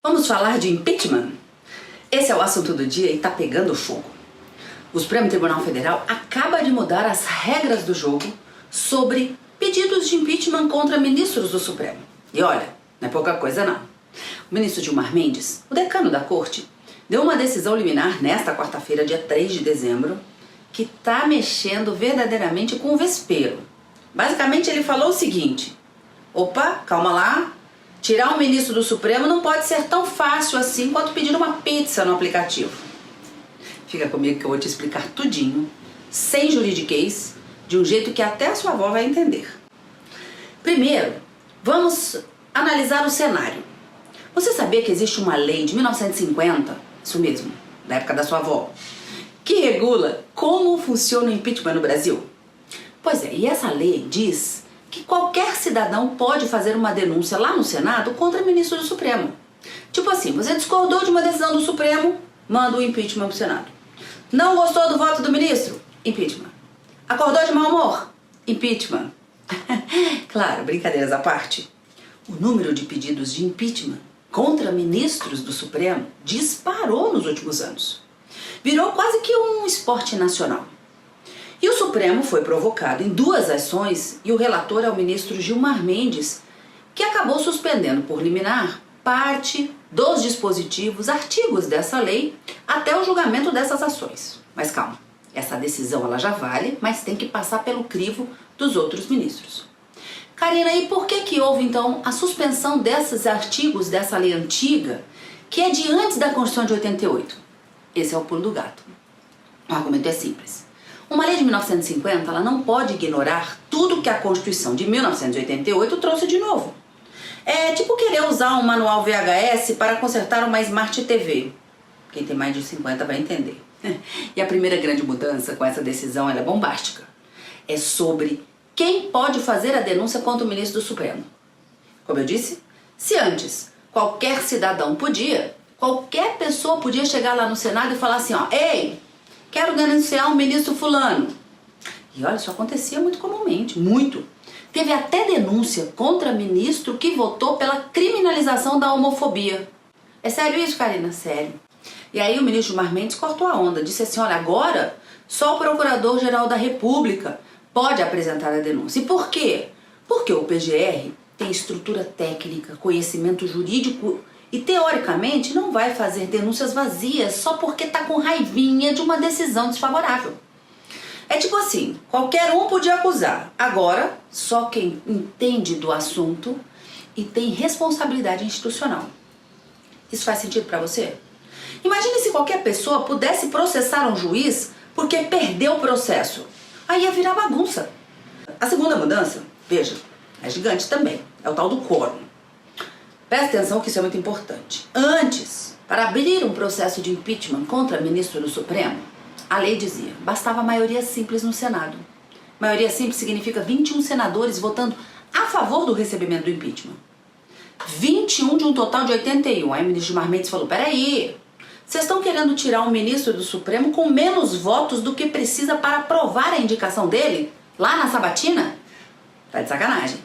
Vamos falar de impeachment? Esse é o assunto do dia e tá pegando fogo. O Supremo Tribunal Federal acaba de mudar as regras do jogo sobre pedidos de impeachment contra ministros do Supremo. E olha, não é pouca coisa não. O ministro Gilmar Mendes, o decano da corte, deu uma decisão liminar nesta quarta-feira, dia 3 de dezembro, que tá mexendo verdadeiramente com o vespeiro. Basicamente ele falou o seguinte: opa, calma lá. Tirar um ministro do Supremo não pode ser tão fácil assim quanto pedir uma pizza no aplicativo. Fica comigo que eu vou te explicar tudinho, sem juridiquês, de um jeito que até a sua avó vai entender. Primeiro, vamos analisar o cenário. Você sabia que existe uma lei de 1950, isso mesmo, da época da sua avó, que regula como funciona o impeachment no Brasil? Pois é, e essa lei diz que qualquer cidadão pode fazer uma denúncia lá no Senado contra o ministro do Supremo. Tipo assim, você discordou de uma decisão do Supremo, manda o impeachment pro Senado. Não gostou do voto do ministro? Impeachment. Acordou de mau humor? Impeachment. Claro, brincadeiras à parte. O número de pedidos de impeachment contra ministros do Supremo disparou nos últimos anos. Virou quase que um esporte nacional. E o Supremo foi provocado em duas ações e o relator é o ministro Gilmar Mendes, que acabou suspendendo por liminar parte dos dispositivos, artigos dessa lei, até o julgamento dessas ações. Mas calma, essa decisão ela já vale, mas tem que passar pelo crivo dos outros ministros. Karina, e por que houve então a suspensão desses artigos dessa lei antiga, que é de antes da Constituição de 88? Esse é o pulo do gato. O argumento é simples. Uma lei de 1950 ela não pode ignorar tudo que a Constituição de 1988 trouxe de novo. É tipo querer usar um manual VHS para consertar uma Smart TV. Quem tem mais de 50 vai entender. E a primeira grande mudança com essa decisão ela é bombástica. É sobre quem pode fazer a denúncia contra o ministro do Supremo. Como eu disse, se antes qualquer cidadão podia, qualquer pessoa podia chegar lá no Senado e falar assim, ó, ei, quero denunciar o ministro fulano. E olha, isso acontecia muito comumente, muito. Teve até denúncia contra ministro que votou pela criminalização da homofobia. É sério isso, Karina? Sério. E aí o ministro Gilmar Mendes cortou a onda, disse assim, olha, agora só o Procurador-Geral da República pode apresentar a denúncia. E por quê? Porque o PGR tem estrutura técnica, conhecimento jurídico e, teoricamente, não vai fazer denúncias vazias só porque tá com raivinha de uma decisão desfavorável. É tipo assim, qualquer um podia acusar. Agora, só quem entende do assunto e tem responsabilidade institucional. Isso faz sentido pra você? Imagine se qualquer pessoa pudesse processar um juiz porque perdeu o processo. Aí ia virar bagunça. A segunda mudança, veja, é gigante também. É o tal do quórum. Presta atenção que isso é muito importante. Antes, para abrir um processo de impeachment contra ministro do Supremo, a lei dizia, bastava maioria simples no Senado. Maioria simples significa 21 senadores votando a favor do recebimento do impeachment. 21 de um total de 81. Aí o ministro Gilmar Mendes falou, peraí, vocês estão querendo tirar um ministro do Supremo com menos votos do que precisa para aprovar a indicação dele? Lá na sabatina? Tá de sacanagem.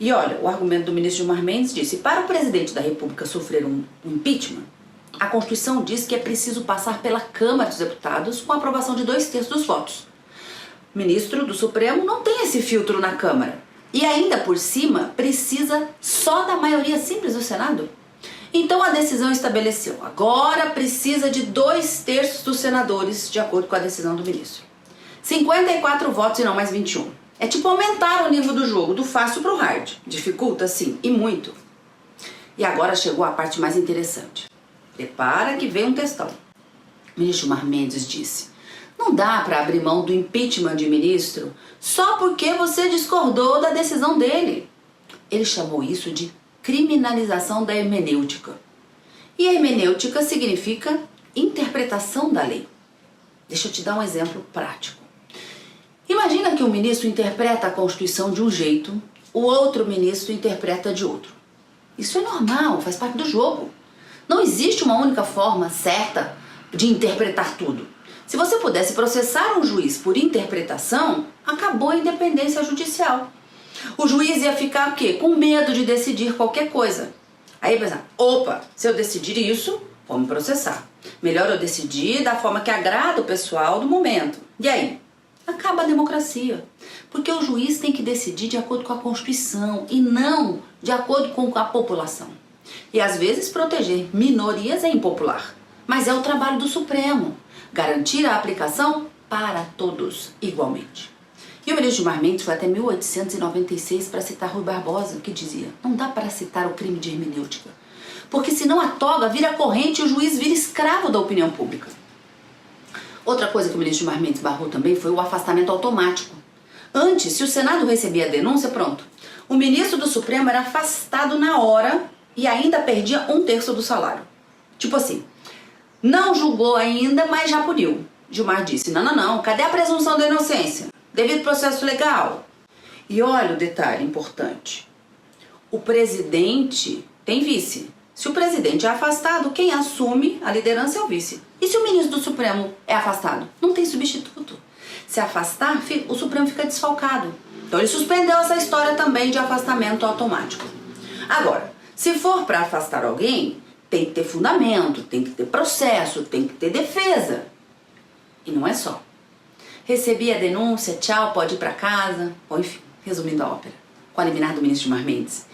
E olha, o argumento do ministro Gilmar Mendes disse, para o presidente da República sofrer um impeachment, a Constituição diz que é preciso passar pela Câmara dos Deputados com a aprovação de 2/3 dos votos. O ministro do Supremo não tem esse filtro na Câmara. E ainda por cima, precisa só da maioria simples do Senado. Então a decisão estabeleceu, agora precisa de 2/3 dos senadores, de acordo com a decisão do ministro. 54 votos e não mais 21. É tipo aumentar o nível do jogo, do fácil pro hard. Dificulta, sim, e muito. E agora chegou a parte mais interessante. Prepara que vem um textão. O ministro Gilmar Mendes disse, não dá para abrir mão do impeachment de ministro só porque você discordou da decisão dele. Ele chamou isso de criminalização da hermenêutica. E a hermenêutica significa interpretação da lei. Deixa eu te dar um exemplo prático. Imagina que um ministro interpreta a Constituição de um jeito, o outro ministro interpreta de outro. Isso é normal, faz parte do jogo. Não existe uma única forma certa de interpretar tudo. Se você pudesse processar um juiz por interpretação, acabou a independência judicial. O juiz ia ficar o quê? Com medo de decidir qualquer coisa. Aí pensa, opa, se eu decidir isso, vão me processar. Melhor eu decidir da forma que agrada o pessoal do momento. E aí? Acaba a democracia. Porque o juiz tem que decidir de acordo com a Constituição e não de acordo com a população. E às vezes proteger minorias é impopular. Mas é o trabalho do Supremo, garantir a aplicação para todos igualmente. E o ministro Gilmar Mendes foi até 1896 para citar Rui Barbosa, que dizia: não dá para citar o crime de hermenêutica, porque senão a toga vira corrente e o juiz vira escravo da opinião pública. Outra coisa que o ministro Gilmar Mendes barrou também foi o afastamento automático. Antes, se o Senado recebia a denúncia, pronto, o ministro do Supremo era afastado na hora e ainda perdia 1/3 do salário. Tipo assim, não julgou ainda, mas já puniu. Gilmar disse, não, cadê a presunção da inocência? Devido processo legal. E olha o detalhe importante. O presidente tem vice. Se o presidente é afastado, quem assume a liderança é o vice. E se o ministro do Supremo é afastado? Não tem substituto. Se afastar, o Supremo fica desfalcado. Então ele suspendeu essa história também de afastamento automático. Agora, se for para afastar alguém, tem que ter fundamento, tem que ter processo, tem que ter defesa. E não é só. Recebi a denúncia, tchau, pode ir para casa. Ou enfim, resumindo a ópera, com a liminar do ministro Gilmar Mendes,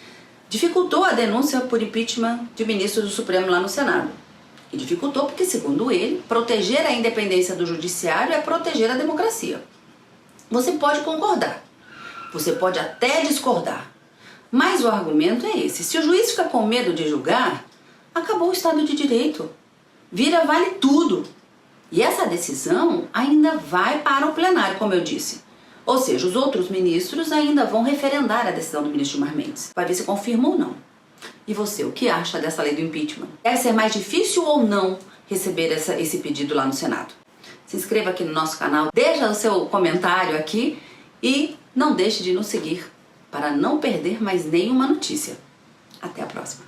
dificultou a denúncia por impeachment de ministro do Supremo lá no Senado. E dificultou porque, segundo ele, proteger a independência do judiciário é proteger a democracia. Você pode concordar, você pode até discordar, mas o argumento é esse. Se o juiz fica com medo de julgar, acabou o Estado de Direito. Vira vale tudo. E essa decisão ainda vai para o plenário, como eu disse. Ou seja, os outros ministros ainda vão referendar a decisão do ministro Gilmar Mendes. Vai ver se confirma ou não. E você, o que acha dessa lei do impeachment? Deve ser mais difícil ou não receber esse pedido lá no Senado? Se inscreva aqui no nosso canal, deixa o seu comentário aqui e não deixe de nos seguir para não perder mais nenhuma notícia. Até a próxima!